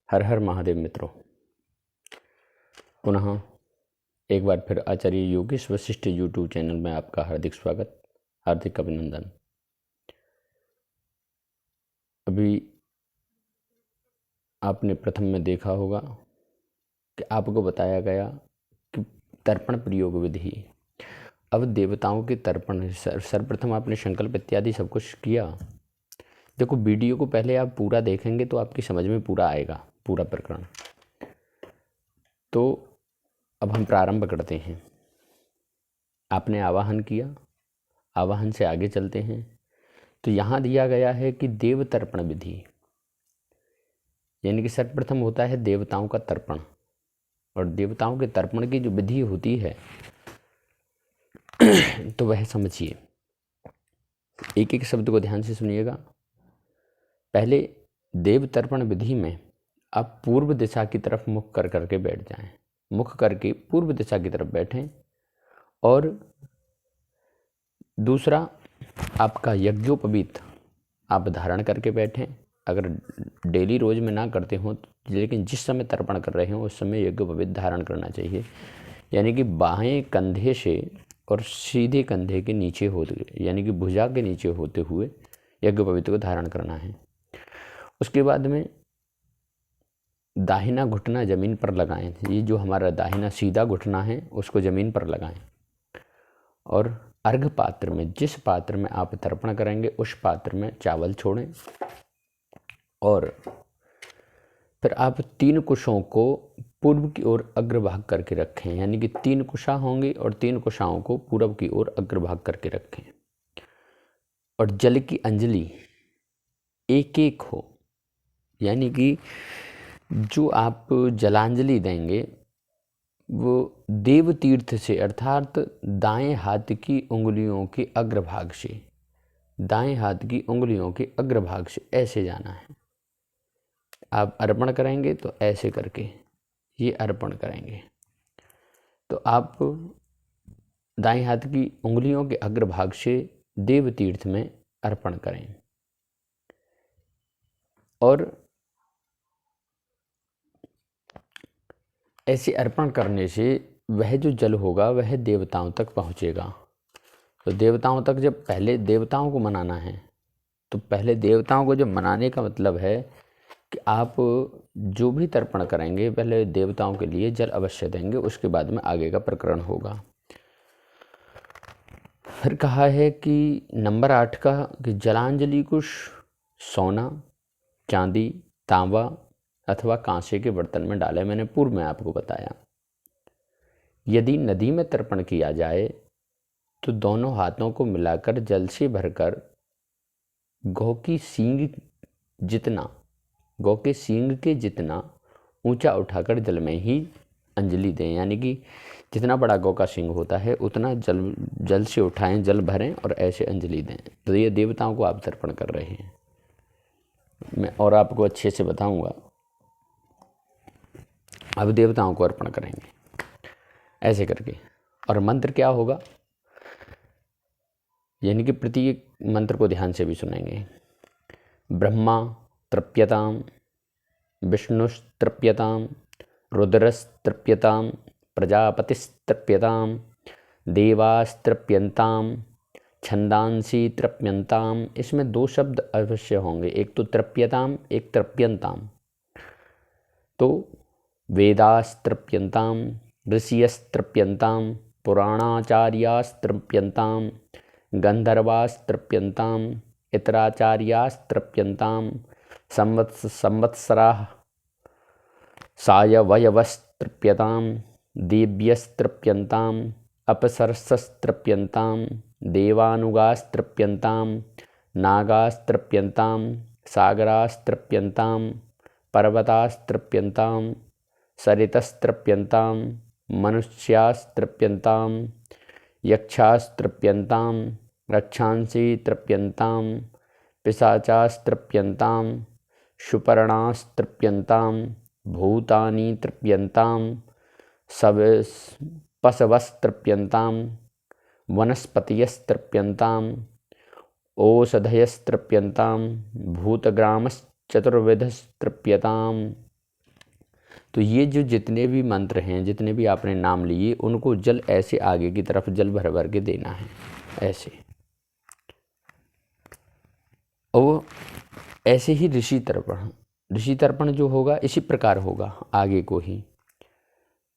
हर हर महादेव मित्रों, पुनः एक बार फिर आचार्य योगेश वशिष्ठ यूट्यूब चैनल में आपका हार्दिक स्वागत, हार्दिक अभिनंदन। अभी आपने प्रथम में देखा होगा कि आपको बताया गया कि तर्पण प्रयोग विधि। अब देवताओं के तर्पण सर्वप्रथम आपने संकल्प इत्यादि सब कुछ किया। देखो, वीडियो को पहले आप पूरा देखेंगे तो आपकी समझ में पूरा आएगा, पूरा प्रकरण। तो अब हम प्रारंभ करते हैं। आपने आवाहन किया, आवाहन से आगे चलते हैं। तो यहाँ दिया गया है कि देव तर्पण विधि, यानी कि सर्वप्रथम होता है देवताओं का तर्पण। और देवताओं के तर्पण की जो विधि होती है तो वह समझिए, एक एक शब्द को ध्यान से सुनिएगा। पहले देव तर्पण विधि में आप पूर्व दिशा की तरफ मुख कर करके बैठ जाएं। मुख करके पूर्व दिशा की तरफ बैठें। और दूसरा, आपका यज्ञोपवीत आप धारण करके बैठें। अगर डेली रोज में ना करते हो, लेकिन जिस समय तर्पण कर रहे हो उस समय यज्ञोपवीत धारण करना चाहिए। यानी कि बाएं कंधे से और सीधे कंधे के नीचे होते, यानी कि भुजा के नीचे होते हुए यज्ञोपवीत को धारण करना है। उसके बाद में दाहिना घुटना जमीन पर लगाएं। ये जो हमारा दाहिना सीधा घुटना है उसको जमीन पर लगाएं। और अर्घ पात्र में, जिस पात्र में आप तर्पण करेंगे उस पात्र में चावल छोड़ें। और फिर आप 3 कुशों को पूर्व की ओर अग्रभाग करके रखें। यानी कि 3 कुशा होंगी और 3 कुशाओं को पूर्व की ओर अग्रभाग करके रखें। और जल की अंजलि एक एक हो, यानी कि जो आप जलांजलि देंगे वो देव तीर्थ से, अर्थात दाएं हाथ की उंगलियों के अग्रभाग से, दाएं हाथ की उंगलियों के अग्रभाग से ऐसे जाना है। आप अर्पण करेंगे तो ऐसे करके ये अर्पण करेंगे। तो आप दाएं हाथ की उंगलियों के अग्रभाग से देव तीर्थ में अर्पण करें। और ऐसे अर्पण करने से वह जो जल होगा वह देवताओं तक पहुँचेगा। तो देवताओं तक, जब पहले देवताओं को मनाना है तो पहले देवताओं को जब मनाने का मतलब है कि आप जो भी तर्पण करेंगे पहले देवताओं के लिए जल अवश्य देंगे, उसके बाद में आगे का प्रकरण होगा। फिर कहा है कि नंबर 8 का कि जलांजलि को सोना, चांदी, तांबा अथवा कांसे के बर्तन में डालें। मैंने पूर्व में आपको बताया। यदि नदी में तर्पण किया जाए तो दोनों हाथों को मिलाकर जल से भरकर गौ के सींग के जितना ऊंचा उठाकर जल में ही अंजलि दें। यानी कि जितना बड़ा गौ का सींग होता है उतना जल से उठाएं, जल भरें और ऐसे अंजलि दें। तो ये देवताओं को आप तर्पण कर रहे हैं। मैं और आपको अच्छे से बताऊंगा। अब देवताओं को अर्पण करेंगे ऐसे करके। और मंत्र क्या होगा, यानी कि प्रत्येक मंत्र को ध्यान से भी सुनेंगे। ब्रह्मा तृप्यताम, विष्णुस्तृप्यताम, रुद्रस्तृप्यताम, प्रजापतिस्तृप्यताम, देवास्तृप्यन्ताम, छंदांसी तृप्यन्ताम। इसमें 2 शब्द अवश्य होंगे, एक तो तृप्यताम, एक तृप्यन्ताम। तो वेदास्तृप्यन्ताम, ऋषियस्तृप्यन्ताम, पुराणाचार्यास्तृप्यन्ताम, गंधर्वास्तृप्यन्ताम, इतराचार्यास्तृप्यन्ताम, संवत्सराः सायवयवस्तृप्यताम, देव्यस्तृप्यन्ताम, अप्सरसस्तृप्यन्ताम, देवानुगास्तृप्यन्ताम, नागास्तृप्यन्ताम, सागरास्तृप्यन्ताम, पर्वतास्तृप्यन्ताम, सरितस्तृप्यन्ताम, मनुष्यास्तृप्यन्ताम, यक्षास्तृप्यन्ताम, रक्षांसि तृप्यन्ताम, पिशाचास्तृप्यन्ताम, सुपर्णास्तृप्यन्ताम, भूतानि तृप्यन्ताम, पशवस्तृप्यन्ताम, वनस्पतयस्तृप्यन्ताम, ओषधयस्तृप्यन्ताम, भूतग्रामश्चतुर्विधस्तृप्यताम। तो ये जो जितने भी मंत्र हैं, जितने भी आपने नाम लिए, उनको जल ऐसे आगे की तरफ जल भर भर के देना है, ऐसे। और ऐसे ही ऋषि तर्पण जो होगा इसी प्रकार होगा आगे को ही।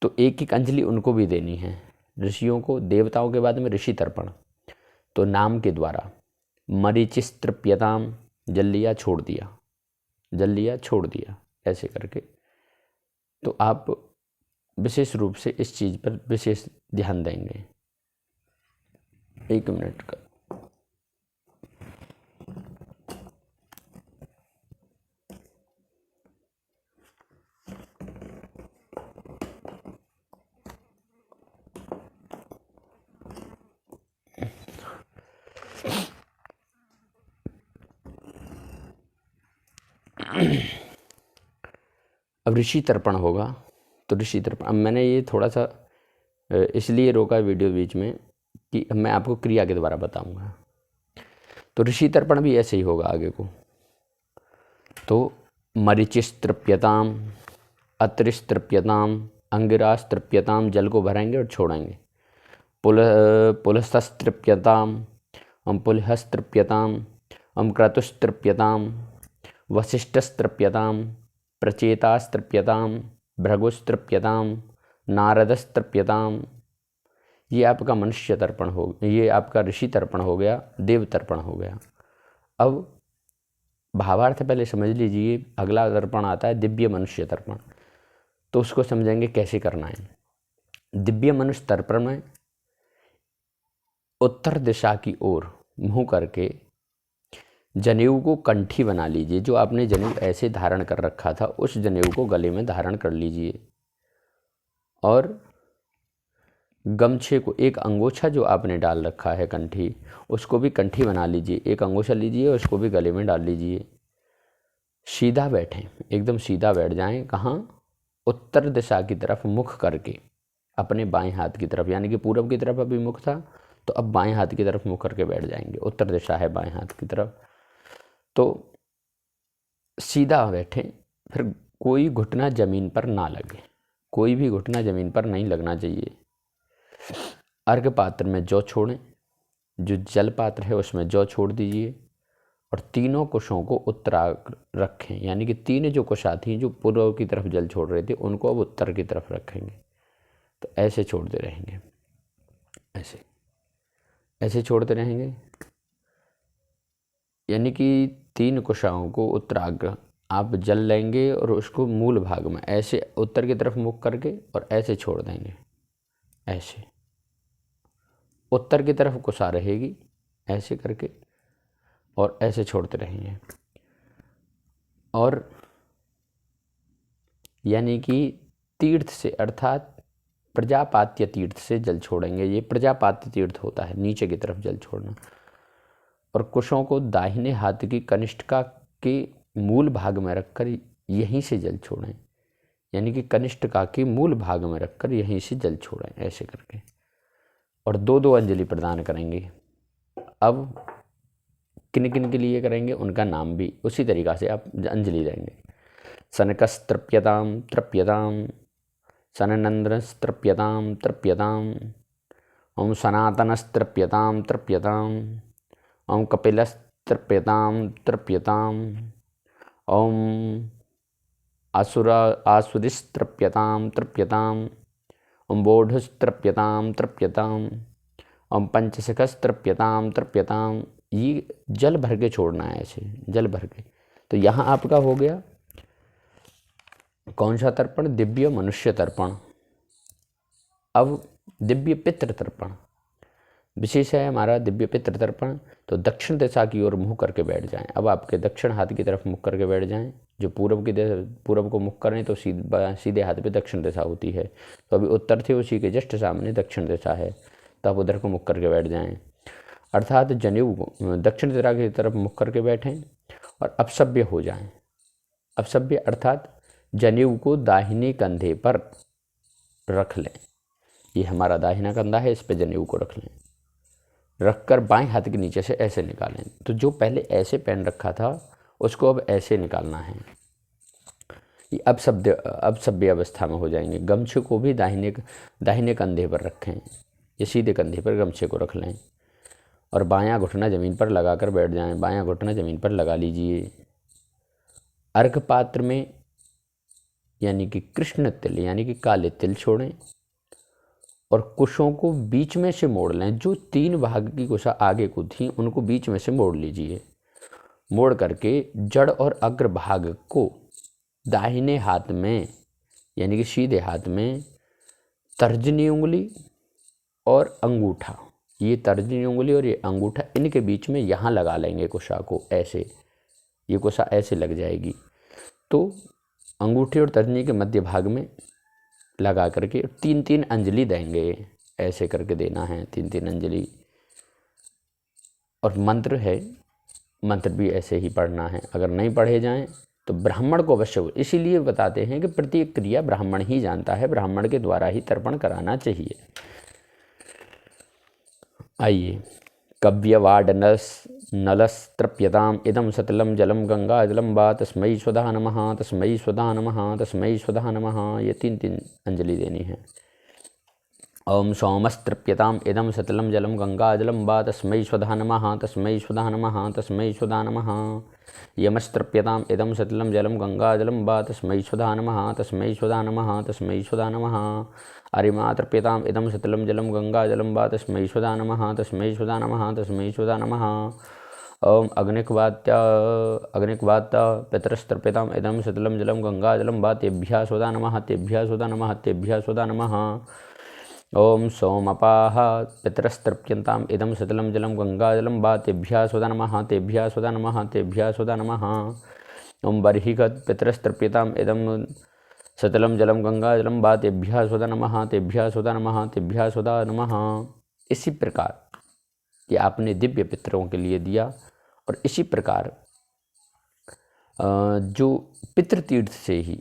तो एक एक अंजलि उनको भी देनी है, ऋषियों को, देवताओं के बाद में ऋषि तर्पण। तो नाम के द्वारा मरीचिस्तृप्यताम, जल लिया छोड़ दिया, जल लिया छोड़ दिया, ऐसे करके। तो आप विशेष रूप से इस चीज़ पर विशेष ध्यान देंगे। 1 मिनट का। अब ऋषि तर्पण होगा। तो ऋषि तर्पण, अब मैंने ये थोड़ा सा इसलिए रोका वीडियो बीच में कि मैं आपको क्रिया के द्वारा बताऊंगा। तो ऋषि तर्पण भी ऐसे ही होगा आगे को। तो मरीचिस्तृप्यताम, अत्रिस्तृप्यताम, अंगिरास्तृप्यताम, जल को भरेंगे और छोड़ेंगे। पुलहस्तृप्यताम, पुलहस्तृप्यताम, क्रतुस्तृप्यताम, वसिष्ठस्तृप्यताम, प्रचेतास्तृप्यताम, भृगुस्तृप्यताम, नारदस्तृप्यताम। ये आपका मनुष्य तर्पण हो, ये आपका ऋषि तर्पण हो गया, देव तर्पण हो गया। अब भावार्थ पहले समझ लीजिए। अगला तर्पण आता है दिव्य मनुष्य तर्पण। तो उसको समझेंगे कैसे करना है। दिव्य मनुष्य तर्पण में उत्तर दिशा की ओर मुँह करके जनेऊ को कंठी बना लीजिए। जो आपने जनेऊ ऐसे धारण कर रखा था उस जनेऊ को गले में धारण कर लीजिए, और गमछे को, एक अंगोछा जो आपने डाल रखा है कंठी, उसको भी कंठी बना लीजिए। एक अंगोछा लीजिए और उसको भी गले में डाल लीजिए। सीधा बैठें, एकदम सीधा बैठ जाएं। कहाँ? उत्तर दिशा की तरफ मुख करके, अपने बाएं हाथ की तरफ, यानी कि पूरब की तरफ अभी मुख था, तो अब बाएं हाथ की तरफ मुख करके बैठ जाएंगे। उत्तर दिशा है बाएं हाथ की तरफ। तो सीधा बैठें। फिर कोई घुटना जमीन पर ना लगे, कोई भी घुटना जमीन पर नहीं लगना चाहिए। अर्घ पात्र में जौ छोड़ें, जो जल पात्र है उसमें जौ छोड़ दीजिए, और तीनों कुशों को उत्तरा रखें। यानी कि तीन जो कुशा थी जो पूर्व की तरफ जल छोड़ रहे थे, उनको अब उत्तर की तरफ रखेंगे। तो ऐसे छोड़ते रहेंगे, ऐसे ऐसे छोड़ते रहेंगे। यानी कि तीन कुशाओं को उत्तराग्र आप जल लेंगे और उसको मूल भाग में ऐसे उत्तर की तरफ मुख करके और ऐसे छोड़ देंगे। ऐसे उत्तर की तरफ कुशा रहेगी, ऐसे करके, और ऐसे छोड़ते रहेंगे। और यानी कि तीर्थ से, अर्थात प्रजापात्य तीर्थ से जल छोड़ेंगे। ये प्रजापात्य तीर्थ होता है, नीचे की तरफ जल छोड़ना। और कुशों को दाहिने हाथ की कनिष्ठिका के मूल भाग में रखकर यहीं से जल छोड़ें। यानी कि कनिष्ठिका के मूल भाग में रखकर यहीं से जल छोड़ें, ऐसे करके। और 2-2 अंजलि प्रदान करेंगे। अब किन किन के लिए करेंगे उनका नाम भी उसी तरीक़ा से आप अंजलि देंगे। सनकस्तृप्यताम तृप्यताम, सननंदनस्तृप्यताम तृप्यताम, ओम सनातनस्तृप्यताम तृप्यताम, ओम कपिलस्तृप्यताम तृप्यताम, ओम आसुरिस्तृप्यताम तृप्यताम, ओम बोढ़ुस्तृप्यताम तृप्यताम, ओम पंचशिखस्तृप्यताम तृप्यताम। ये जल भर के छोड़ना है, ऐसे जल भर के। तो यहाँ आपका हो गया कौन सा तर्पण? दिव्य मनुष्य तर्पण। अब दिव्य पितृ तर्पण विशेष है हमारा, दिव्य पितृ तर्पण। तो दक्षिण दिशा की ओर मुँह करके बैठ जाएं। अब आपके दक्षिण हाथ की तरफ मुख करके बैठ जाएं। जो पूरब को मुख करें तो सीधे हाथ पे दक्षिण दिशा होती है। तो अभी उत्तर थे, उसी के जस्ट सामने दक्षिण दिशा है, तो आप उधर को मुख करके बैठ जाएं। अर्थात जनेऊ को दक्षिण दिशा की तरफ मुख करके बैठें और अपसभ्य हो जाएं। अपसभ्य अर्थात जनेऊ को दाहिने कंधे पर रख लें। ये हमारा दाहिना कंधा है, इस पे जनेऊ को रख लें। रखकर बाएं हाथ के नीचे से ऐसे निकालें। तो जो पहले ऐसे पहन रखा था उसको अब ऐसे निकालना है। ये अपसभ्य अवस्था में हो जाएंगे। गमछे को भी दाहिने कंधे पर रखें, ये सीधे कंधे पर गमछे को रख लें और बायां घुटना ज़मीन पर लगा कर बैठ जाएं। बायां घुटना ज़मीन पर लगा लीजिए। अर्घ पात्र में यानी कि कृष्ण तिल यानी कि काले तिल छोड़ें और कुशों को बीच में से मोड़ लें। जो 3 भाग की कुशा आगे को थी उनको बीच में से मोड़ लीजिए। मोड़ करके जड़ और अग्र भाग को दाहिने हाथ में यानी कि सीधे हाथ में तर्जनी उंगली और अंगूठा, ये तर्जनी उंगली और ये अंगूठा इनके बीच में यहाँ लगा लेंगे कुशा को। ऐसे ये कुशा ऐसे लग जाएगी। तो अंगूठे और तर्जनी के मध्य भाग में लगा करके 3-3 अंजलि देंगे। ऐसे करके देना है 3-3 अंजलि। और मंत्र भी ऐसे ही पढ़ना है। अगर नहीं पढ़े जाएं तो ब्राह्मण को अवश्य, इसीलिए बताते हैं कि प्रत्येक क्रिया ब्राह्मण ही जानता है, ब्राह्मण के द्वारा ही तर्पण कराना चाहिए। आइए, कव्यवाड नलस्तृप्यताम इदम सतलम जलम गंगा जलम वा तस्मै स्वधा नमः तस्मै स्वधा नमः तस्मै स्वधा नमः। ये 3-3 अंजलि देनी है। ओम सोमस्तृप्यताम इदम सतलम जलम गंगा जलम वा तस्मै स्वधा नमः तस्मै स्वधा नमः तस्मै स्वधा नमः। यमस्तृप्यताम इदम सतलम जलम गंगा जलम वा तस्मै स्वधा नमः तस्मै स्वधा नमः तस्मै स्वधा नमः। अरिमा तृप्यताम इदम सतलम जलम गंगा जलम वा तस्मै स्वधा नमः तस्मै स्वधा नमः तस्मै स्वधा नमः। ओम अग्निक्वात्ता पितरस्तर्प्यताम इदम सतलम जलम गंगा जलम वा तेभ्यः स्वधा नमः तेभ्यः स्वधा नमः तेभ्यः स्वधा नमः। ओम सोमपाः पितरस्तर्प्यताम इदम सतलम जलम गंगा जलम वा तेभ्यः स्वधा नमः तेभ्यः स्वधा नमः तेभ्यः स्वधा नमः। ओम बर्हिकत् पितरस्तर्प्यताम इदम सतलम जलम गंगा जलम वा तेभ्यः स्वधा नमः तेभ्यः स्वधा नमः तेभ्यः स्वधा नमः। इसी प्रकार ये आपने दिव्य पितरों के लिए दिया। और इसी प्रकार जो पितृतीर्थ से ही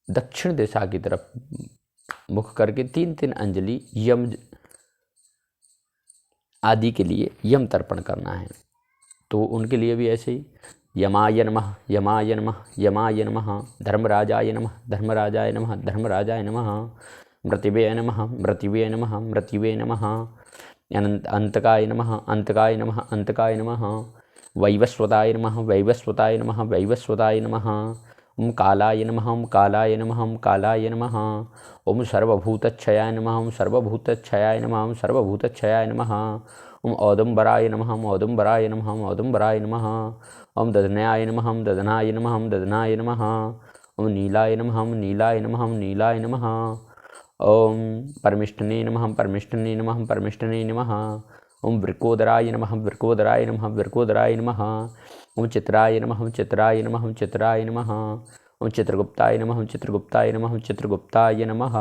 दक्षिण दिशा की तरफ मुख करके 3-3 अंजलि यम आदि के लिए यम तर्पण करना है, तो उनके लिए भी ऐसे ही यमाय नमः यमाय नमः यमाय नमः, धर्मराजाय नमः धर्मराजाय नमः धर्मराजाय नमः, मृतिवे नमः मृतिवे नमः मृतिवे नमः, अंतकाय नमः अंतकाय नमः अंतकाय नमः, वैवस्वताय नमः वैवस्वताय नमः वैवस्वताय नमः। ओम कालाय नमः ओम कालाय नमः ओम कालाय नमः। ओम सर्वभूतच्छयाय नमः ओम सर्वभूतच्छयाय नमः ओम सर्वभूतच्छयाय नमः। ओम औदुम्बराय नमः ओम औदुम्बराय नमः ओम औदुम्बराय नमः। ओम दधनाय नमः ओम दधनाय नमः ओम दधनाय नमः। ओम नीलाय नमः ओम नीलाय नमः ओम नीलाय नमः। ओम परमिष्ठने नमः परमिष्ठने नमः परमिष्ठने नमः। ओम वृकोदराय नमः वृकोदराय नमः वृकोदराय नमः। ओम चित्राय नमः ओम चित्राय नमः ओम चित्राय नमः। ओम चित्रगुप्ताय नमः ओम चित्रगुप्ताय नमः ओम चित्रगुप्ताय नमः।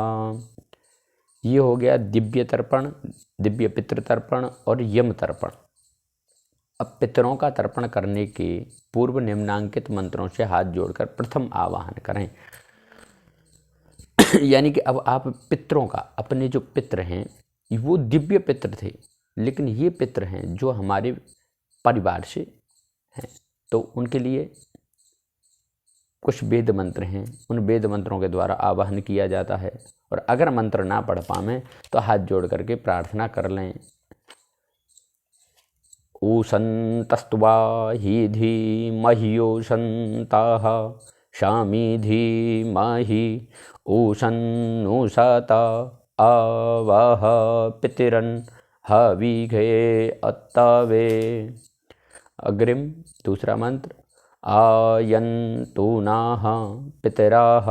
ये हो गया दिव्य तर्पण, दिव्य पितृ तर्पण और यम तर्पण। अब पितरों का तर्पण करने के पूर्व निम्नांकित मंत्रों से हाथ जोड़कर प्रथम आवाहन करें। यानी कि अब आप पितरों का, अपने जो पितर हैं वो दिव्य पितर थे, लेकिन ये पितर हैं जो हमारे परिवार से हैं, तो उनके लिए कुछ वेद मंत्र हैं। उन वेद मंत्रों के द्वारा आवाहन किया जाता है। और अगर मंत्र ना पढ़ पाएं तो हाथ जोड़ करके प्रार्थना कर लें। ऊषन्तस्त्वा हि धीमह्योषन्ताः शामी धीमहि ऊषन्नुषत आवह पितिरन् हविघे अत्तवे। अग्रिम दूसरा मंत्र, आयन्तु नः पितरः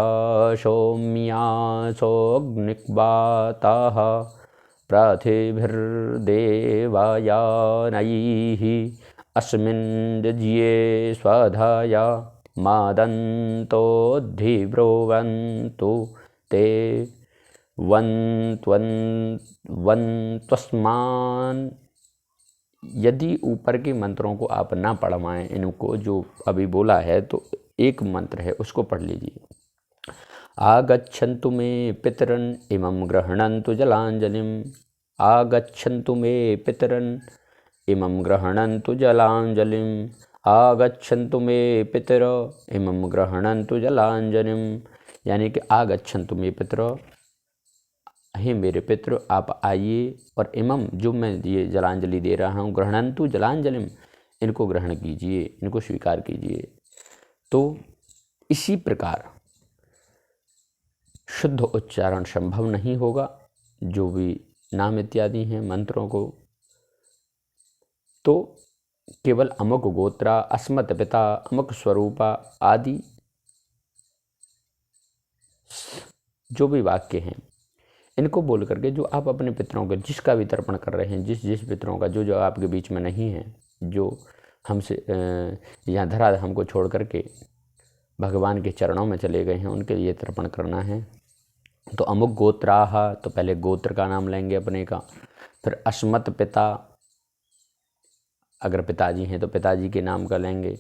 सौम्यासोऽग्निक्वाताः पृथिभिर्देवयानैः अस्मिन् यज्ञे स्वधाया मादन्तोऽधिब्रुवन्तु ते वन्त्वस्मान्। यदि ऊपर के मंत्रों को आप ना पढ़ पाएं, इनको जो अभी बोला है, तो एक मंत्र है उसको पढ़ लीजिए। आगच्छन्तु मे पितरन् इमं गृह्णन्तु जलाञ्जलिम् आगच्छन्तु मे पितरन् इमं गृह्णन्तु जलाञ्जलिम् आगच्छन्तु मे पितर इमं गृह्णन्तु जलांजलिम, यानी कि आगच्छन्तु मे पितर, हे मेरे पितृ आप आइए, और इमम जो मैं ये जलांजलि दे रहा हूँ, गृह्णन्तु जलांजलिम, इनको ग्रहण कीजिए, इनको स्वीकार कीजिए। तो इसी प्रकार शुद्ध उच्चारण संभव नहीं होगा जो भी नाम इत्यादि हैं मंत्रों को, तो केवल अमुक गोत्रा, अस्मत् पिता, अमुक स्वरूपा आदि जो भी वाक्य हैं, इनको बोल करके जो आप अपने पितरों के जिसका भी तर्पण कर रहे हैं, जिस पितरों का जो आपके बीच में नहीं है, जो हमसे यहाँ धरा हमको छोड़ करके भगवान के चरणों में चले गए हैं, उनके लिए तर्पण करना है। तो अमुक गोत्राह, तो पहले गोत्र का नाम लेंगे अपने का, फिर अस्मत् पिता, अगर पिताजी हैं तो पिताजी के नाम का लेंगे।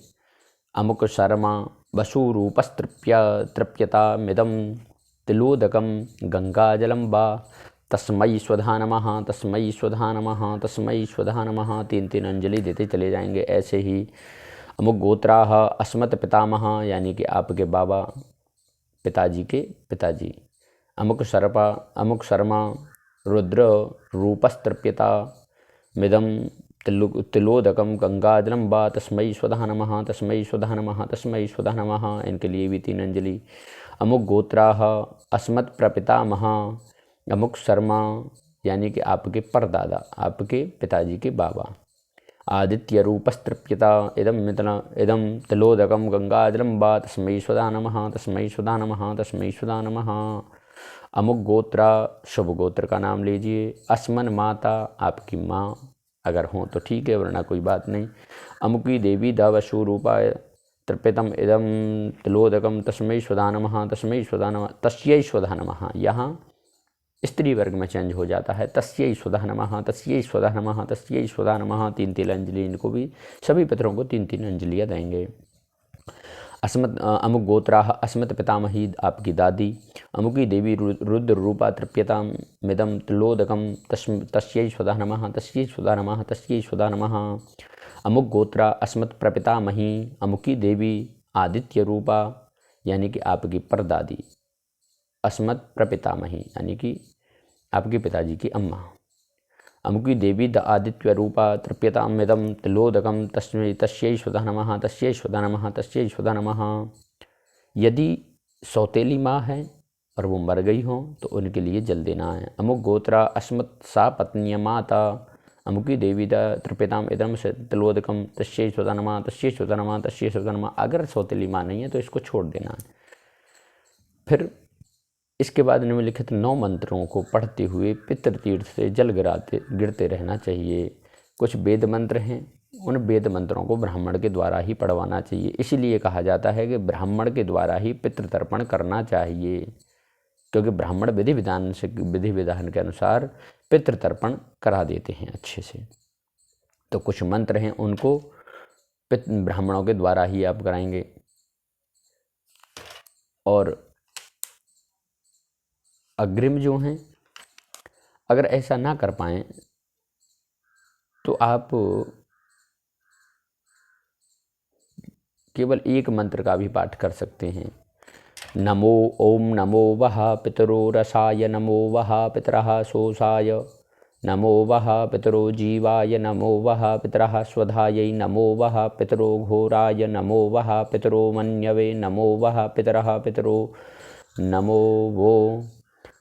अमुक शर्मा वसुरूपस्तृप्यता मिदम तिलोदकम गंगाजलम वा तस्मै स्वधा नमः, तस्मै स्वधा नमः, तस्मै स्वधा नमः, 3 अंजलि देते चले जाएंगे। ऐसे ही अमुक गोत्राह अस्मत् पितामह, यानी कि आपके बाबा, पिताजी के पिताजी। अमुक शर्मा रुद्र रूपस्तृप्यता मिदम तिलोदकम गंगाजलम वा तस्मै स्वधा नमः, तस्मै स्वधा नमः, तस्मै स्वधा नमः, इनके लिए भी 3 अंजलि। अमुक गोत्राह अस्मत् प्रपितामह, अमुक शर्मा यानी कि आपके परदादा, आपके पिताजी के बाबा। आदित्य रूपस्तृप्यता इदम तिलोदकम गंगाजलम वा तस्मै स्वधा नमः, तस्मै स्वधा नमः, तस्मै स्वधा नमः। अमुक गोत्रा, शुभ गोत्र का नाम लीजिए। अस्मन माता, आपकी माँ अगर हों तो ठीक है, वरना कोई बात नहीं। अमुकी देवी दवशु रूपाय तृप्यतम इदम तिलोदकम तस्मै स्वधा नमः, तस्मै स्वधा नमः, तस्यै स्वधा नमः। यहाँ स्त्री वर्ग में चेंज हो जाता है, तस्यै स्वधा नमः, तस्यै स्वधा नमः, तस्यै स्वधा नमः, 3 अंजलि। इनको भी सभी पितरों को 3 अंजलियाँ देंगे। अमुक गोत्राह अस्मत् पितामही, आपकी दादी। अमुकी देवी रुद्र रूपा तृप्यता मिदम तिलोदकम तस्यै स्वधा नमः, तस्यै स्वधा नमः, तस्यै स्वधा नमः। अमुक गोत्रा अस्मत् प्रपितामही, अमुकी देवी आदित्य रूपा, यानी कि आपकी परदादी। अस्मत् प्रपितामही यानी कि आपके पिताजी की अम्मा। अमुकी देवी द आदित्य रूपा तृप्यतामिदम तिलोदकम तस्यै स्वधा नमः, तस्यै स्वधा नमः, तस्यै स्वधा नमः। यदि सौतेली माँ है और वो मर गई हो तो उनके लिए जल देना है। अमुक गोत्रा अस्मत् सा पत्नी माता, अमुकी देवी द तृप्यताम इदम से तिलोदकम तस्यै स्वधा नमः, तस्यै स्वधा नमः, तस्यै स्वधा नमः। अगर सौतेली माँ नहीं है तो इसको छोड़ देना है। फिर इसके बाद निम्नलिखित 9 मंत्रों को पढ़ते हुए पितृतीर्थ से जल गिरते रहना चाहिए। कुछ वेद मंत्र हैं, उन वेद मंत्रों को ब्राह्मण के द्वारा ही पढ़वाना चाहिए। इसीलिए कहा जाता है कि ब्राह्मण के द्वारा ही पितृतर्पण करना चाहिए, क्योंकि ब्राह्मण विधि विधान के अनुसार पितृतर्पण करा देते हैं अच्छे से। तो कुछ मंत्र हैं, उनको ब्राह्मणों के द्वारा ही आप कराएंगे। और अग्रिम जो हैं, अगर ऐसा ना कर पाएँ तो आप केवल एक मंत्र का भी पाठ कर सकते हैं। नमो ओम नमो वः पितरो रसाय, नमो वः पितरः सोसाय, नमो वः पितरो जीवाय, नमो वः पितरः स्वधायै, नमो वः पितरो घोराय, नमो वः पितरो मन्यवे, नमो वः पितरः पितरो, नमो वो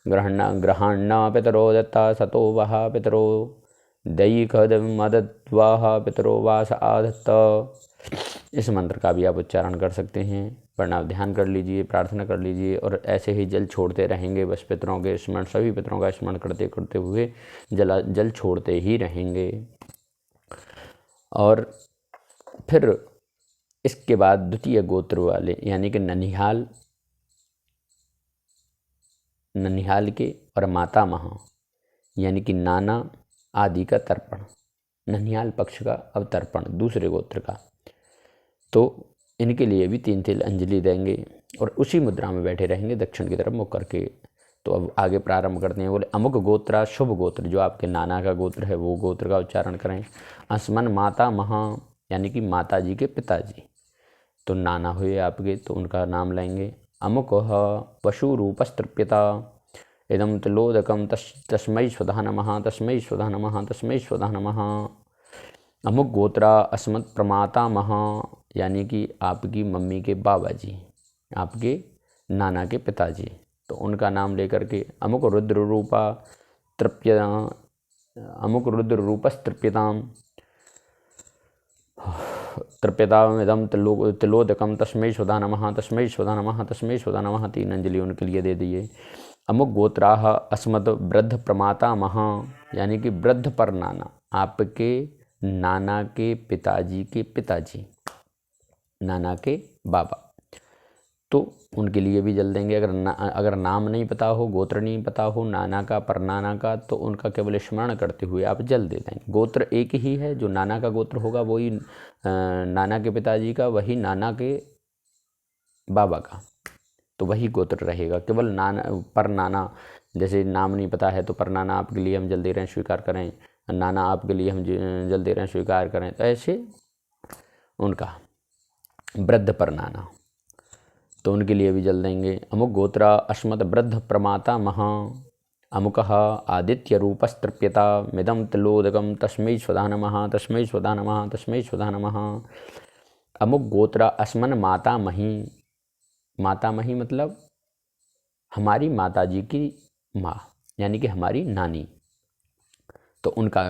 ग्रहण्य पितरो दत्ता, सतो वः पितरो दैकमदद्वाः पितरो वास आधत्त। इस मंत्र का भी आप उच्चारण कर सकते हैं। प्रणाम ध्यान कर लीजिए, प्रार्थना कर लीजिए और ऐसे ही जल छोड़ते रहेंगे। बस पितरों के स्मरण, सभी पितरों का स्मरण करते करते हुए जल छोड़ते ही रहेंगे। और फिर इसके बाद द्वितीय गोत्र वाले यानी कि ननिहाल के और मातामह यानी कि नाना आदि का तर्पण, ननिहाल पक्ष का अवतर्पण दूसरे गोत्र का, तो इनके लिए भी 3 अंजलि देंगे और उसी मुद्रा में बैठे रहेंगे दक्षिण की तरफ मुख करके। तो अब आगे प्रारंभ करते हैं। बोले अमुक गोत्रा, शुभ गोत्र जो आपके नाना का गोत्र है वो गोत्र का उच्चारण करें। अस्मन माता महा यानी कि माता जी के पिताजी, तो नाना हुए आपके, तो उनका नाम लेंगे। अमुक पशुरूपस्तृप्यता इदं तिलोदकं तस्मै स्वधा नमः, तस्मै स्वधा नमः, तस्मै स्वधा नमः। अमुक गोत्रा अस्मत् प्रमातामह, यानी कि आपकी मम्मी के बाबा जी, आपके नाना के पिताजी, तो उनका नाम लेकर के अमुक रुद्र रूपा तृप्य अमुक रुद्र रूपस्तृप्यताम तृप्यताम इदं तिलोदकम तस्मै स्वधा नमः, तस्मै स्वधा नमः, तस्मै स्वधा नमः। 3 अंजलि उनके लिए दे दिए। अमुक गोत्राह अस्मद वृद्ध प्रमातामह, यानी कि वृद्ध पर नाना, आपके नाना के पिताजी के पिताजी, नाना के बाबा, तो उनके लिए भी जल देंगे। अगर नाम नहीं पता हो, गोत्र नहीं पता हो नाना का परनाना का, तो उनका केवल स्मरण करते हुए आप जल दे देंगे। गोत्र एक ही है, जो नाना का गोत्र होगा वही नाना के पिताजी का, वही नाना के बाबा का, तो वही गोत्र रहेगा। केवल नाना पर नाना, जैसे नाम नहीं पता है तो पर नाना आपके लिए हम जल दे रहे हैं, स्वीकार करें, नाना आपके लिए हम जल दे रहे हैं, स्वीकार करें, तो ऐसे उनका वृद्ध पर नाना, तो उनके लिए भी जल देंगे। अमुक गोत्रा अस्मद वृद्ध प्रमाता महा अमुकः आदित्य रूपस्तृप्यता मिदं तिलोदकं तस्मै स्वधा नमः, तस्मै स्वधा नमः, तस्मै स्वधा नमः। अमुक गोत्रा अस्मन माता मही, माता मही मतलब हमारी माता जी की माँ, यानी कि हमारी नानी, तो उनका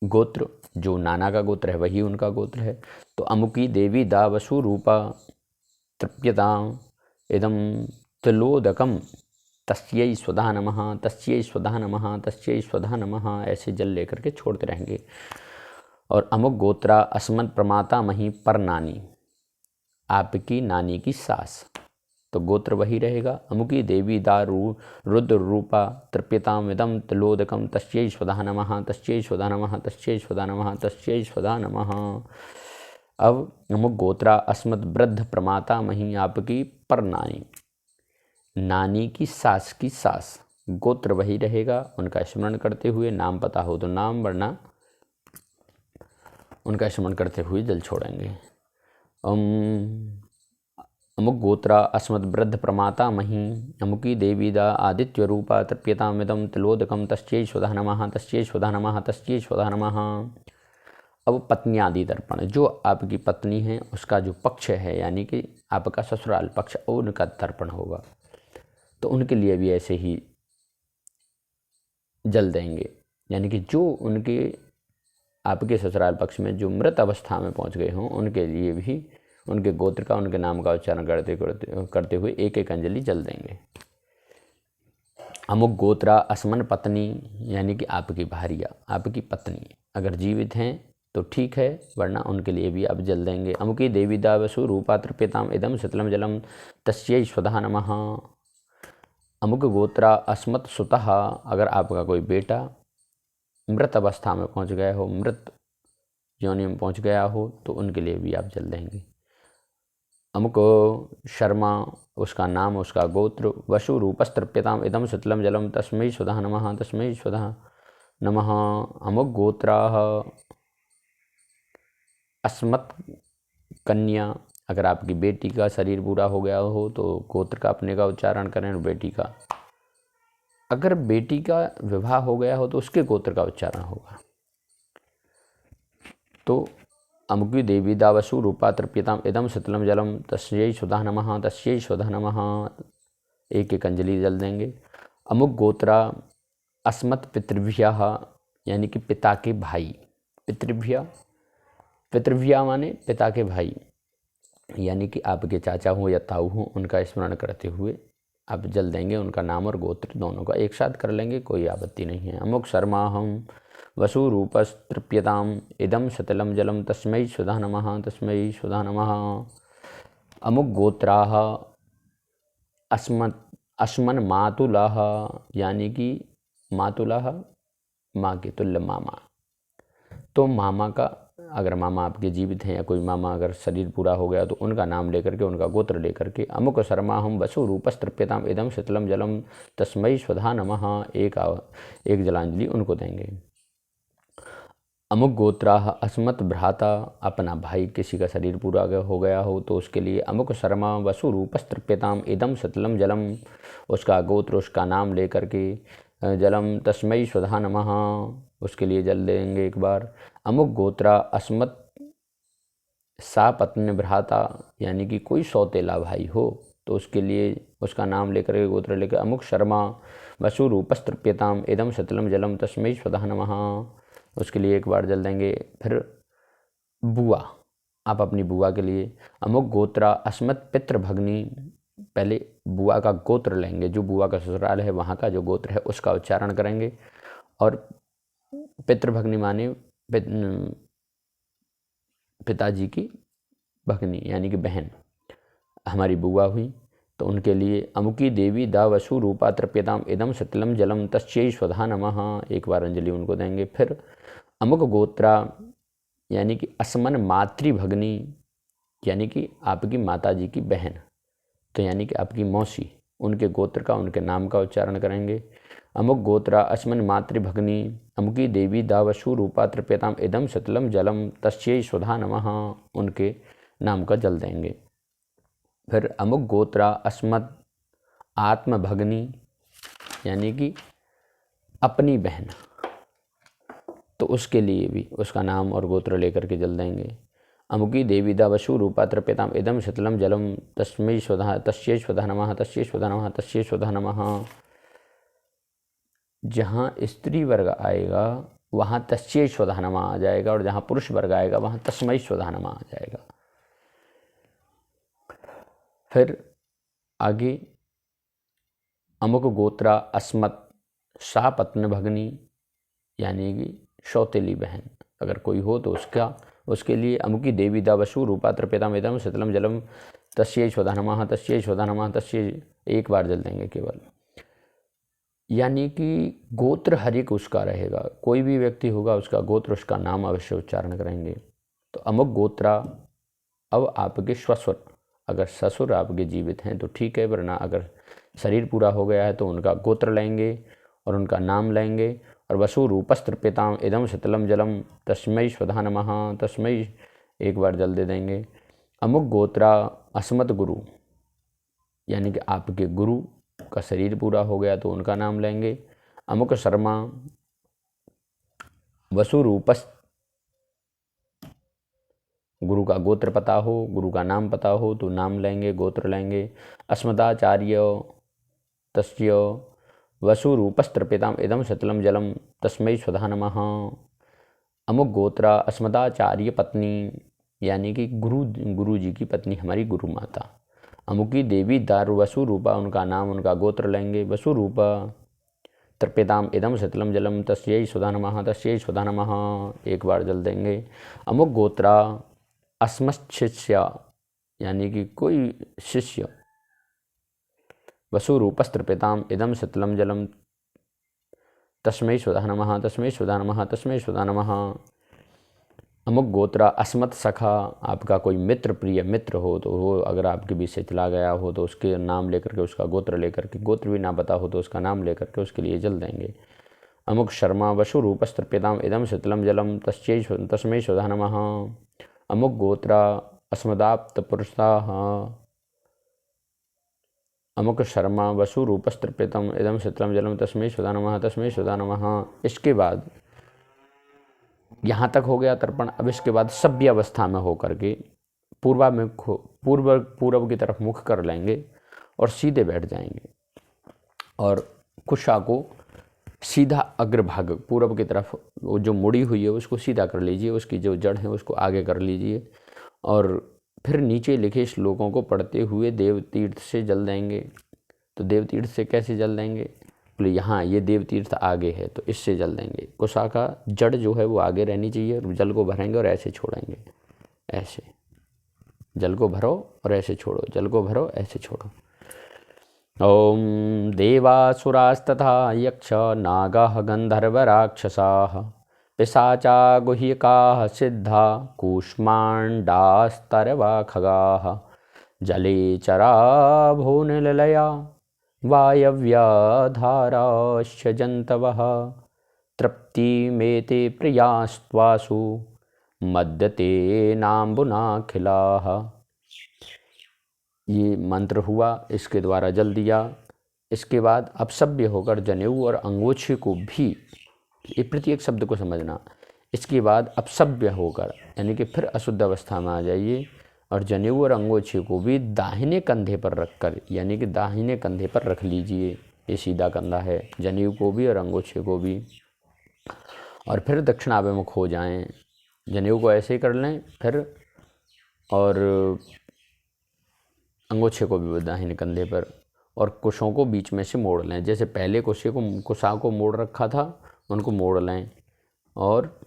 गोत्र जो नाना का गोत्र है वही उनका गोत्र है। तो अमुकी देवी दा वसु रूपा तृप्यता इदं तिलोदकम तस्यै स्वधा नमः, तस्यै स्वधा नमः, तस्यै स्वधा नमः, ऐसे जल लेकर के छोड़ते रहेंगे। और अमुक गोत्रा अस्मद प्रमाता मही पर नानी, आपकी नानी की सास, तो गोत्र वही रहेगा। अमुकी देवी दारू रुद्र रूपा तृप्यताम इदं तिलोदकम तस्यै स्वधा नमः, तस्यै स्वधा नमः, तस्यै स्वधा नमः, तस्यै स्वधा नमः। अब अमुक गोत्रा अस्मद वृद्ध प्रमाता मही, आपकी पर नानी, नानी की सास, गोत्र वही रहेगा। उनका स्मरण करते हुए, नाम पता हो तो नाम, वरना उनका स्मरण करते हुए जल छोड़ेंगे। अमुक गोत्रा अस्मद वृद्ध प्रमाता मही अमुकी देवी दा आदित्य रूपा तृप्यतामिदं तिलोदकम तस्यै स्वधा नमः, तस्यै स्वधा नमः, तस्यै स्वधा नमः। अब पत्नी आदि तर्पण, जो आपकी पत्नी है उसका जो पक्ष है, यानी कि आपका ससुराल पक्ष, उनका तर्पण होगा, तो उनके लिए भी ऐसे ही जल देंगे। यानी कि जो उनके आपके ससुराल पक्ष में जो मृत अवस्था में पहुंच गए हों, उनके लिए भी उनके गोत्र का, उनके नाम का उच्चारण करते हुए एक एक अंजलि जल देंगे। अमुक गोत्रा असमन पत्नी, यानी कि आपकी भार्या, आपकी पत्नी अगर जीवित हैं तो ठीक है, वरना उनके लिए भी आप जल देंगे। अमुकी देवी दावसु रूपा तृप्यताम इदं शीतलम जलम तस्यै स्वधा नमः। अमुक गोत्रा अस्मत् सुतः, अगर आपका कोई बेटा मृत अवस्था में पहुंच गया हो, मृत योनि में पहुंच गया हो, तो उनके लिए भी आप जल देंगे। अमुक शर्मा, उसका नाम, उसका गोत्र, वसु रूपस्तृप्यताम इदं शीतलम जलम तस्मै स्वधा नमः, तस्मै स्वधा नमः। अमुक गोत्राः अस्मत् कन्या, अगर आपकी बेटी का शरीर पूरा हो गया हो तो गोत्र का अपने का उच्चारण करें, और बेटी का, अगर बेटी का विवाह हो गया हो तो उसके गोत्र का उच्चारण होगा। तो अमुकी देवी दावसु रूपा तृप्यताम इदं शीतलम जलम तस्यै स्वधा नमः, तस्यै स्वधा नमः, एक एक अंजलि जल देंगे। अमुक गोत्रा अस्मत् पितृभ्यः, यानी कि पिता के भाई, पितृभ्या माने पिता के भाई, यानी कि आपके चाचा हो या ताऊ हो, उनका स्मरण करते हुए आप जल देंगे। उनका नाम और गोत्र दोनों का एक साथ कर लेंगे, कोई आपत्ति नहीं है। अमुक शर्माहम वसु रूपस्तृप्यताम इदं शीतलम जलम तस्मै स्वधा नमः, तस्मै स्वधा नमः। अमुक गोत्राः अस्मन मातुलाः, यानी कि मातुलाः माँ के तुल्य, मामा, तो मामा का, अगर मामा आपके जीवित हैं या कोई मामा अगर शरीर पूरा हो गया तो उनका नाम लेकर के, उनका गोत्र लेकर के, अमुक शर्मा हम वसु रूपस्तृप्यताम इदं शीतलम जलम तस्मै स्वधा नमः, एक जलांजलि उनको देंगे। अमुक गोत्राः अस्मत् भ्राता, अपना भाई किसी का शरीर पूरा हो गया हो तो उसके लिए अमुक शर्मा वसु रूपस्तृप्यताम इदम सतलम जलम, उसका गोत्र उसका नाम लेकर के जलम तस्मै स्वधा नमः, उसके लिए जल देंगे एक बार। अमुक गोत्रा अस्मत् सा पत्नी भ्राता, यानी कि कोई सौतेला भाई हो तो उसके लिए उसका नाम लेकर के गोत्र लेकर अमुक शर्मा वसु रूपस्तृप्यताम इदम सतलम जलम तस्मै स्वधा नमः, उसके लिए एक बार जल देंगे। फिर बुआ, आप अपनी बुआ के लिए अमुक गोत्रा अस्मत् पितृ भगनी, पहले बुआ का गोत्र लेंगे, जो बुआ का ससुराल है वहाँ का जो गोत्र है उसका उच्चारण करेंगे। और पितृभगनी माने पिताजी की भगनी यानी कि बहन, हमारी बुआ हुई तो उनके लिए अमुकी देवी दा वसु रूपा तृप्यताम इदम सतलम जलम तस्यै स्वधा नमः, एक बार अंजलि उनको देंगे। फिर अमुक गोत्रा यानी कि असमन मातृभगनी, यानी कि आपकी माता जी की बहन, तो यानी कि आपकी मौसी, उनके गोत्र का उनके नाम का उच्चारण करेंगे। अमुक गोत्रा अस्मन मातृभगनी अमुकी देवी दावशु रूपा तृप्यताम इदम सतलम जलम तस्यै स्वधा नमः, उनके नाम का जल देंगे। फिर अमुक गोत्रा अस्मत् आत्मभगनी, यानी कि अपनी बहन, तो उसके लिए भी उसका नाम और गोत्र लेकर के जल देंगे। अमुकी देवी दावशु रूपा तृप्यताम इदम सतलम जलम तस्मै स्वधा तस्यै स्वधा नमः तस्यै स्वधा नमः तस्यै स्वधा नमः। जहाँ स्त्री वर्ग आएगा वहाँ तस्यै स्वधा नमः आ जाएगा, और जहाँ पुरुष वर्ग आएगा वहाँ तस्मै स्वधा नमः आ जाएगा। फिर आगे अमुक गोत्रा अस्मत् सा पत्न भगनी, यानी कि सौतेली बहन अगर कोई हो तो उसके लिए अमुकी देवी दावशु रूपा तृप्यताम इदम सतलम जलम तस्यै स्वधा नमः तस्यै स्वधा नमः तस्यै, एक बार जल देंगे केवल। यानी कि गोत्र हर एक उसका रहेगा, कोई भी व्यक्ति होगा उसका गोत्र उसका नाम अवश्य उच्चारण करेंगे। तो अमुक गोत्रा, अब आपके ससुर, अगर ससुर आपके जीवित हैं तो ठीक है, वरना अगर शरीर पूरा हो गया है तो उनका गोत्र लेंगे और उनका नाम लेंगे। और वसु रूपस्तृप्यताम इदम सतलम जलम तस्मै स्वधा नमः तस्मै, एक बार जल दे देंगे। अमुक गोत्रा अस्मत् गुरु, यानी कि आपके गुरु का शरीर पूरा हो गया तो उनका नाम लेंगे। अमुक शर्मा वसु रूपस, गुरु का गोत्र पता हो, गुरु का नाम पता हो तो नाम लेंगे, गोत्र लेंगे। अस्मदाचार्य तस्य वसु रूपस्तृप्यताम इदम सतलम जलम तस्मै स्वधा नमः। अमुक गोत्रा अस्मदाचार्य पत्नी, यानी कि गुरु जी की पत्नी हमारी गुरु माता। अमुकी देवी दार वसु रूपा, उनका नाम उनका गोत्र लेंगे। वसु रूपा तृप्यताम इदम सतलम जलम तस्यै स्वधा नमः तस्यै स्वधा नमः, एक बार जल देंगे। अमुक गोत्रा अस्मत् शिष्य, यानी कि कोई शिष्य वसु रूपस्तृप्यताम इदम सतलम जलम तस्मै स्वधा नमः तस्मै स्वधा नमः तस्मै स्वधा नमः। अमुक गोत्रा अस्मत् सखा, आपका कोई मित्र प्रिय मित्र हो तो वो अगर आपके बीच से चला गया हो तो उसके नाम लेकर के उसका गोत्र लेकर के, गोत्र भी ना पता हो तो उसका नाम लेकर के उसके लिए जल देंगे। अमुक शर्मा वसु रूपस्तृप्यताम इदम सतलम जलम तस्मै स्वधा नमः। अमुक गोत्रा अस्मदाप्त पुरुषाः अमुक शर्मा वसु रूपस्तृप्यताम इदम सतलम जलम तस्मै स्वधा नमः तस्मै स्वधा नमः। इसके बाद यहाँ तक हो गया तर्पण। अब इसके बाद सभ्य अवस्था में होकर के पूर्व की तरफ मुख कर लेंगे और सीधे बैठ जाएंगे, और कुशा को सीधा अग्रभाग पूर्व की तरफ, वो जो मुड़ी हुई है उसको सीधा कर लीजिए, उसकी जो जड़ है उसको आगे कर लीजिए, और फिर नीचे लिखे श्लोकों को पढ़ते हुए देव तीर्थ से जल देंगे। तो देव तीर्थ से कैसे जल देंगे, बोले यहाँ ये देव तीर्थ आगे है तो इससे जल देंगे। कुशा का जड़ जो है वो आगे रहनी चाहिए, और जल को भरेंगे और ऐसे छोड़ेंगे, ऐसे जल को भरो और ऐसे छोड़ो, जल को भरो ऐसे छोड़ो। ओम देवासुरास्तथा यक्ष नागाः गंधर्वराक्षसाः पिशाचा गुह्यकाः सिद्धा कूष्माण्डास्तरवा खगाः जले चरा भूनिलया वायव्या धाराश्च जन्तवः तृप्ति मेते प्रियास्त्वासु मद्यते नाम्बुना खिलाः। ये मंत्र हुआ, इसके द्वारा जल दिया। इसके बाद अपसभ्य होकर जनेऊ और अंगोछे को भी, ये प्रत्येक शब्द को समझना, इसके बाद अपसभ्य होकर यानी कि फिर अशुद्ध अवस्था में आ जाइए और जनेऊ और अंगोछे को भी दाहिने कंधे पर रखकर, यानी कि दाहिने कंधे पर रख लीजिए। ये सीधा कंधा है, जनेऊ को भी और अंगोछे को भी। और फिर दक्षिणाभिमुख हो जाएं। जनेऊ को ऐसे ही कर लें फिर, और अंगोछे को भी दाहिने कंधे पर, और कुशों को बीच में से मोड़ लें। जैसे पहले कुशा को मोड़ रखा था, उनको मोड़ लें और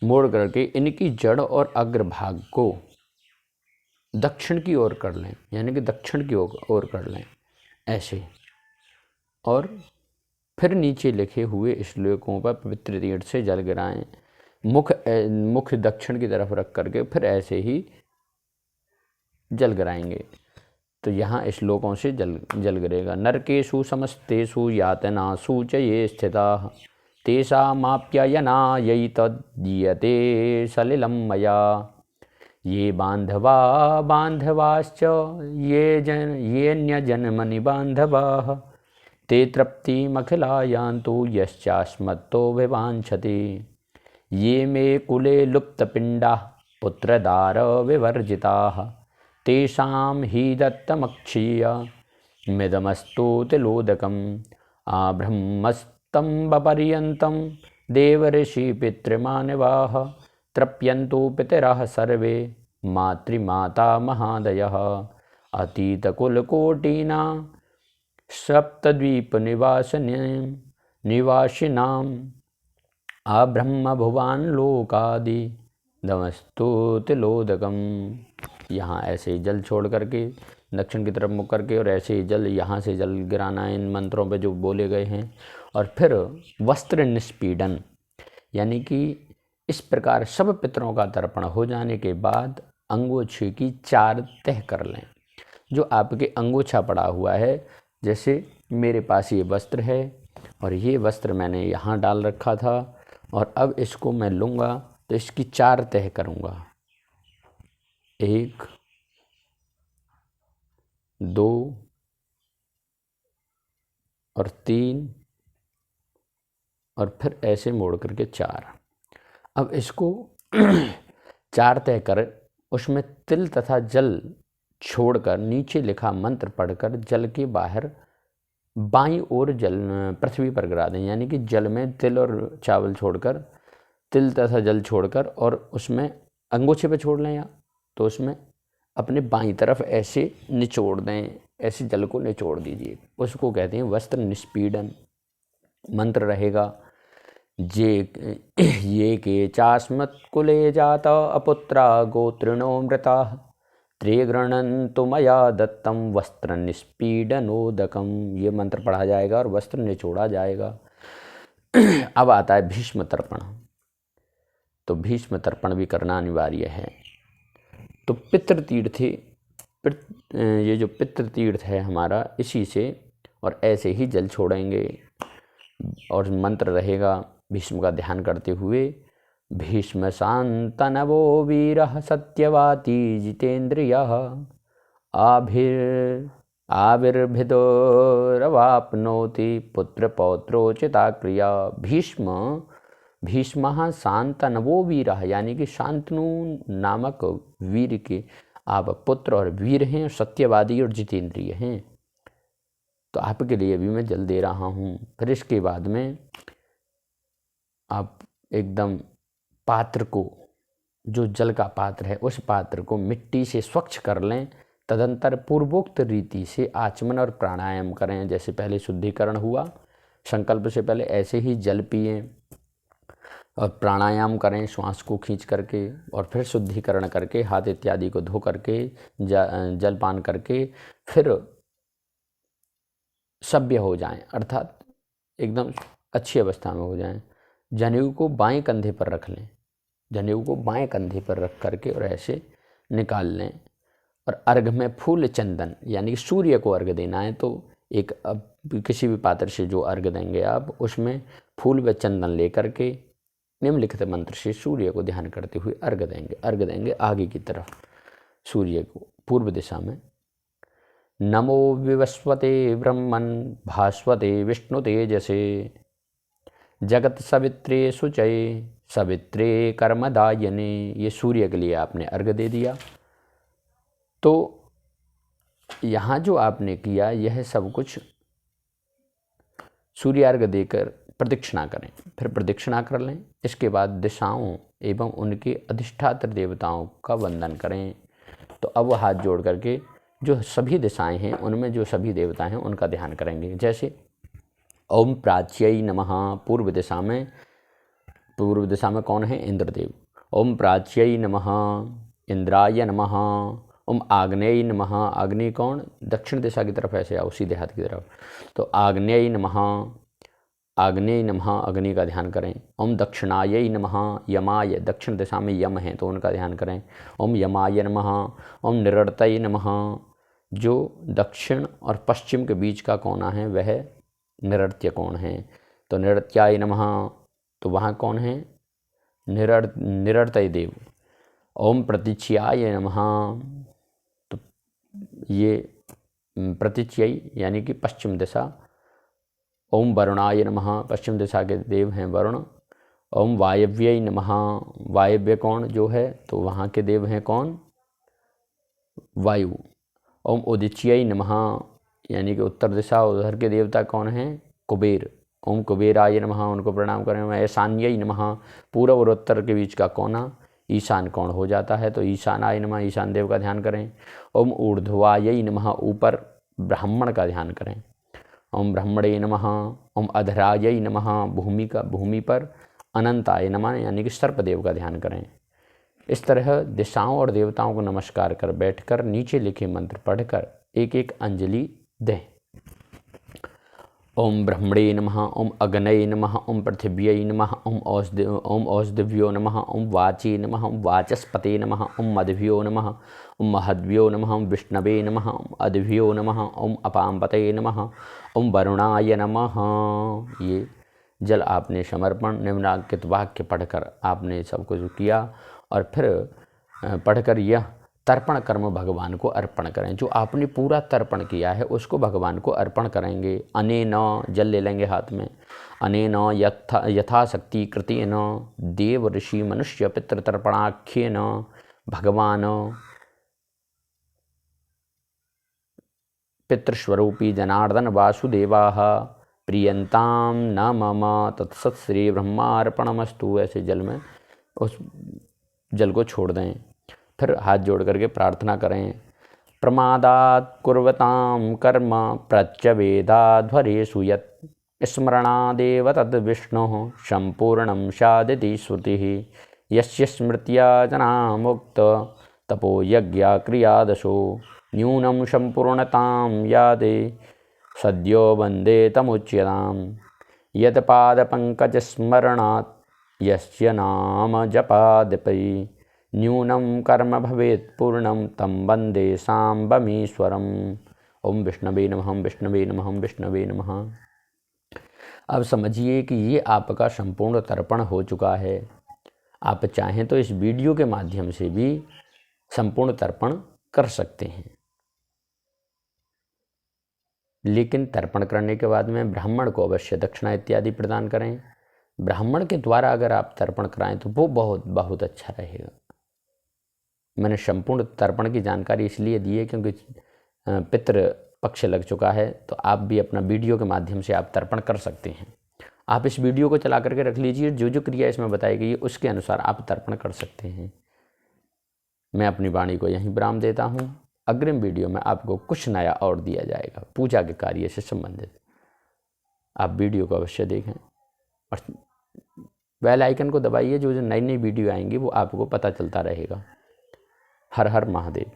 मोड़ करके इनकी जड़ और अग्रभाग को दक्षिण की ओर कर लें, यानी कि दक्षिण की ओर कर लें ऐसे। और फिर नीचे लिखे हुए श्लोकों पर पवित्र तीर्थ से जल गिराएं। मुख दक्षिण की तरफ रख करके फिर ऐसे ही जल गिराएंगे। तो यहाँ श्लोकों से जल गिरेगा। नरकेषु समस्तेषु यातनासु च ये स्थिताः तेषामाप्यायनायै तद्दीयते सलिलं मया। ये बान्धवाश्च ये न्यजन्मनि बान्धवाः ते तृप्तिमखिला यान्तु यश्चास्मत्तो विवाञ्छति। ये मे कुले लुप्तपिण्डाः पुत्रदार विवर्जिताः तेषां हि दत्तमक्षीय मिदमस्तु तिलोदकम् आब्रह्मस्तम्बपर्यन्तं देवर्षिपितृमानवाः तृप्यन्तु पितरः सर्वे मातृमाता महादयः। अतीतकुलकोटिना सप्तद्वीपनिवासिनाम् आब्रह्मभुवान् लोकादि दमस्तु तिलोदकम्। यहाँ ऐसे ही जल छोड़ करके दक्षिण की तरफ मुख करके और ऐसे ही जल यहाँ से जल गिराना है इन मंत्रों पे जो बोले गए हैं। और फिर वस्त्र निष्पीडन, यानी कि इस प्रकार सब पितरों का तर्पण हो जाने के बाद अंगोछे की 4 तह कर लें। जो आपके अंगोछा पड़ा हुआ है, जैसे मेरे पास ये वस्त्र है और ये वस्त्र मैंने यहाँ डाल रखा था, और अब इसको मैं लूँगा तो इसकी 4 तह करूँगा। 1 2 और 3 और फिर ऐसे मोड़ करके 4। अब इसको 4 तह कर उसमें तिल तथा जल छोड़कर नीचे लिखा मंत्र पढ़कर जल के बाहर बाईं ओर जल पृथ्वी पर गिरा दें। यानी कि जल में तिल और चावल छोड़कर, तिल तथा जल छोड़कर, और उसमें अंगोछे पे छोड़ लें या तो उसमें अपने बाईं तरफ ऐसे निचोड़ दें, ऐसे जल को निचोड़ दीजिए। उसको कहते हैं वस्त्र निष्पीडन। मंत्र रहेगा ये के चास्मत्कुले जाता अपुत्रा गोत्रिणो मृताः त्रे गृह्णन्तु मया दत्तं वस्त्र निष्पीडनोदकम। ये मंत्र पढ़ा जाएगा और वस्त्र निचोड़ा जाएगा। अब आता है भीष्म तर्पण। तो भीष्म तर्पण भी करना अनिवार्य है। तो पितृतीर्थ, ये जो पितृतीर्थ है हमारा, इसी से और ऐसे ही जल छोड़ेंगे। और मंत्र रहेगा भीष्म का ध्यान करते हुए, भीष्म शान्तनवो वीरः सत्यवाती जितेन्द्रियः आविर्भिदोरवाप्नोति पुत्रपौत्रोचिता क्रिया। भीष्मः शान्तनवो वीरः, यानी कि शांतनु नामक वीर के आप पुत्र और वीर हैं, सत्यवादी और जितेंद्रिय हैं। तो आपके लिए भी मैं जल दे रहा हूँ। फिर इसके बाद में आप एकदम पात्र को, जो जल का पात्र है, उस पात्र को मिट्टी से स्वच्छ कर लें। तदंतर पूर्वोक्त रीति से आचमन और प्राणायाम करें। जैसे पहले शुद्धिकरण हुआ संकल्प से पहले, ऐसे ही जल पिएं और प्राणायाम करें श्वास को खींच करके, और फिर शुद्धिकरण करके हाथ इत्यादि को धो करके जलपान करके फिर सभ्य हो जाएं, अर्थात एकदम अच्छी अवस्था में हो जाएं। जनेऊ को बाएं कंधे पर रख लें, जनेऊ को बाएं कंधे पर रख करके और ऐसे निकाल लें। और अर्घ में फूल चंदन, यानी कि सूर्य को अर्घ देना है, तो एक किसी भी पात्र से जो अर्घ देंगे आप, उसमें फूल व चंदन लेकर के निम्नलिखित मंत्र से सूर्य को ध्यान करते हुए अर्घ देंगे आगे की तरफ सूर्य को पूर्व दिशा में। नमो विवस्वते ब्रह्मन् भास्वते विष्णु तेजसे जगत सवित्रे शुचये सवित्रे कर्मदायिने। ये सूर्य के लिए आपने अर्घ दे दिया। तो यहाँ जो आपने किया यह सब कुछ सूर्य अर्घ देकर प्रदक्षिणा करें, फिर प्रदक्षिणा कर लें। इसके बाद दिशाओं एवं उनके अधिष्ठात्र देवताओं का वंदन करें। तो अब हाथ जोड़ करके जो सभी दिशाएं हैं उनमें जो सभी देवता हैं उनका ध्यान करेंगे। जैसे ओम प्राच्यै नमः, पूर्व दिशा में कौन है? इंद्रदेव। ओम प्राच्यै नमः इंद्राय नमः। ओम आग्नेय नमः, आग्नेय कौन? दक्षिण दिशा की तरफ, ऐसे आओ सीधे हाथ की तरफ। तो आग्नेय नमः अग्नि का ध्यान करें। ओम दक्षिणाय नमः यमाय, दक्षिण दिशा में यम है तो उनका ध्यान करें। ओम यमाय नमः। ओम निरृतये नमः, जो दक्षिण और पश्चिम के बीच का कोना है वह निरृत्य कोण है, तो निरृत्याय नमः। तो वहाँ कौन है? निरृतय देव। ओम प्रतीच्याय नमः, तो ये प्रतीच्यय यानी कि पश्चिम दिशा। ओम वरुणाय नमः, पश्चिम दिशा के देव हैं वरुण। ओम वायव्यै नमः, वायव्य कौन जो है? तो वहाँ के देव हैं कौन? वायु। ओम उदिच्यै नमः, यानी कि उत्तर दिशा, उधर के देवता कौन हैं? कुबेर। ओम कुबेराय नमः, उनको प्रणाम करें। ईशान्यै नमः, पूर्व और उत्तर के बीच का कोना ईशान कौन हो जाता है, तो ईशानाय नमः, ईशान देव का ध्यान करें। ओम ऊर्ध्वायै नमः, ऊपर ब्राह्मण का ध्यान करें। ओम ब्रह्मणे नमः। ओम अधरायै नमः, भूमि पर अनंताय नमः, यानी कि सर्पदेव का ध्यान करें। इस तरह दिशाओं और देवताओं को नमस्कार कर बैठकर नीचे लिखे मंत्र पढ़कर एक एक अंजलि दें। ओम ब्रह्मणे नमः। ओम अग्नये नमः। ओम पृथिव्यै नमः। ओम औषधिभ्यो नमः। ओम वाचे नमः। ओम वाचस्पते नमः। ओम मधभ्यो नमः। ओम महद्भ्यो नमः। ओम विष्णवे नमः। ओम अद्भ्यो नमः। ओम अपाम्पते नमः। ओम वरुणाय नमः। ये जल आपने समर्पण निम्नांकित वाक्य पढ़कर आपने सब कुछ किया और फिर पढ़कर यह तर्पण कर्म भगवान को अर्पण करें। जो आपने पूरा तर्पण किया है उसको भगवान को अर्पण करेंगे। अनेन, जल ले लेंगे हाथ में। अनेन यथाशक्ति कृतेन देव ऋषि मनुष्य पितृतर्पणाख्येन भगवान पितृस्वरूपी जनार्दन वासुदेवाः प्रियंताम न मम तत्सत् श्री ब्रह्मार्पणमस्तु। ऐसे जल में उस जल को छोड़ दें। फिर हाथ जोड़ करके प्रार्थना करें। प्रमादात् कुर्वतां कर्म प्रत्यवेदाध्वरेषु यत् स्मरणादेव तद्विष्णुः सम्पूर्णं स्यादिति श्रुतिः। यस्य स्मृत्या जना मुक्त तपो यज्ञा क्रियादशो न्यूनं सम्पूर्णतां यादे सद्यो वन्दे तमुच्यताम्। यत्पादपङ्कजस्मरणात् यस्य नाम जपादपि न्यूनं कर्म भवेत् पूर्णं तं वन्दे साम्बमीश्वरम्। ओम विष्णवे नमः। विष्णवे नमः। विष्णवे नमः। अब समझिए कि ये आपका संपूर्ण तर्पण हो चुका है। आप चाहें तो इस वीडियो के माध्यम से भी संपूर्ण तर्पण कर सकते हैं, लेकिन तर्पण करने के बाद में ब्राह्मण को अवश्य दक्षिणा इत्यादि प्रदान करें। ब्राह्मण के द्वारा अगर आप तर्पण कराएं तो वो बहुत अच्छा रहेगा। मैंने संपूर्ण तर्पण की जानकारी इसलिए दी है क्योंकि पितृ पक्ष लग चुका है, तो आप भी अपना वीडियो के माध्यम से आप तर्पण कर सकते हैं। आप इस वीडियो को चला करके रख लीजिए, जो जो क्रिया इसमें बताई गई है उसके अनुसार आप तर्पण कर सकते हैं। मैं अपनी वाणी को यहीं विराम देता हूँ। अग्रिम वीडियो में आपको कुछ नया और दिया जाएगा पूजा के कार्य से संबंधित। आप वीडियो को अवश्य देखें और बेल आइकन को दबाइए, जो नई नई वीडियो आएंगी वो आपको पता चलता रहेगा। हर हर महादेव।